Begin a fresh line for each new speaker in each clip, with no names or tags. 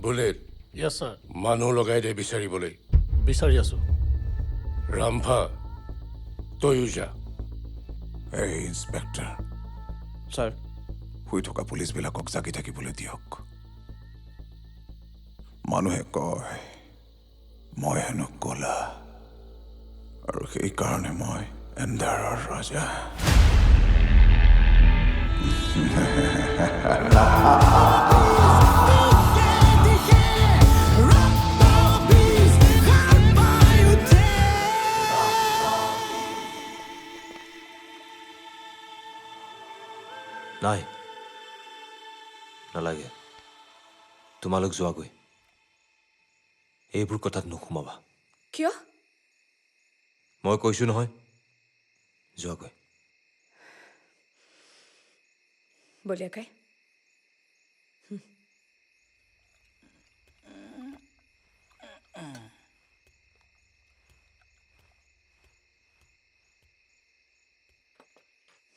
bullet
য়েছ sir
মানুহ লগাই দে বিচাৰিবলৈ
বিচাৰি আছোঁ
ৰামভা তয়ো যা
এই ইন্সপেক্টৰ
ছাৰ
শুই থকা পুলিচবিলাকক জাগি থাকিবলৈ দিয়ক মানুহে কয় মই হেনো কলা আৰু সেইকাৰণে মই এন্ধাৰৰ ৰজা
নাই নালাগে তোমালোক যোৱাগৈ এইবোৰ কথাত নোসোমাবা
কিয়
মই কৈছো নহয় যোৱাগৈ
বলিয়াকাই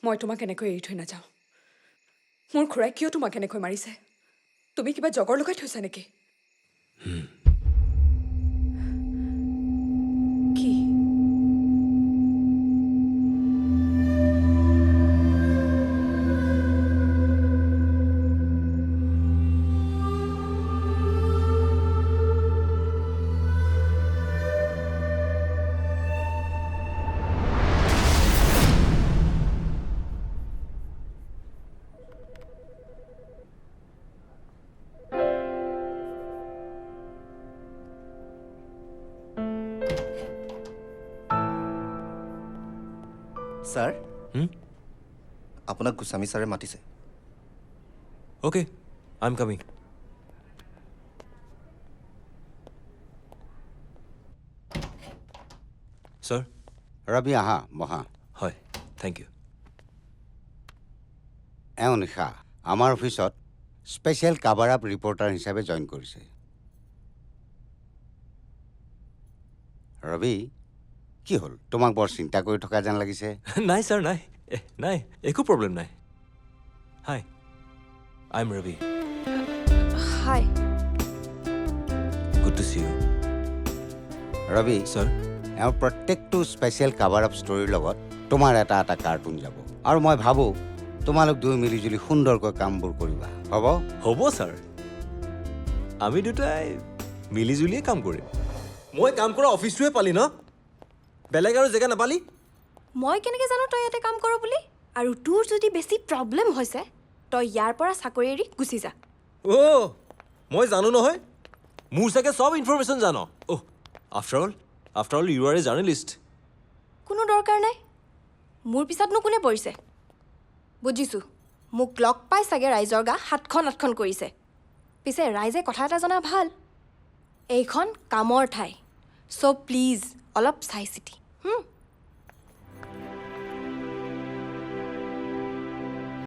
মই তোমাক এনেকৈ এৰি থৈ নাযাওঁ মোৰ খুৰাই কিয় তোমাক এনেকৈ মাৰিছে তুমি কিবা জগৰ লগাই থৈছা নেকি কি
ছাৰ আপোনাক গোস্বামী ছাৰে মাতিছে
okay I am coming sir
Rabi আহা বহা
হয় থেংক ইউ
এওঁ নিশা আমাৰ অফিচত স্পেচিয়েল কাভাৰ আপ ৰিপৰ্টাৰ হিচাপে জইন কৰিছে ৰবি কি হ'ল তোমাক বৰ চিন্তা কৰি থকা যেন লাগিছে
নাই ছাৰ নাই নাই একো প্ৰব্লেম নাই hi I am Rabi
hi
good to see you
Rabi
sir
এওঁৰ প্ৰত্যেকটো স্পেচিয়েল কাভাৰ আপ ষ্টৰীৰ লগত তোমাৰ এটা এটা কাৰ্টুন যাব আৰু মই ভাবোঁ তোমালোক দুই মিলিজুলি সুন্দৰকৈ কামবোৰ কৰিবা
হ'ব ছাৰ আমি দুটাই মিলিজুলিয়ে কাম কৰিম মই কাম কৰা অফিচটোৱে পালি ন বেলেগ আৰু জেগা নাপালি
মই কেনেকৈ জানো তই ইয়াতে কাম কৰ বুলি আৰু তোৰ যদি বেছি প্ৰব্লেম হৈছে তই ইয়াৰ পৰা চাকৰি এৰি গুচি যা
অ' মই জানো নহয় মোৰ চাগে চব ইনফৰমেশ্যন জানো অ' আফটাৰ অল ইউ আৰ এ জাৰ্নেলিষ্ট
কোনো দৰকাৰ নাই মোৰ পিছতনো কোনে পৰিছে বুজিছোঁ মোক লগ পাই চাগে ৰাইজৰ গা সাতখন আঠখন কৰিছে পিছে ৰাইজে কথা এটা জনা ভাল এইখন কামৰ ঠাই চ' প্লিজ অলপ চাই চিতি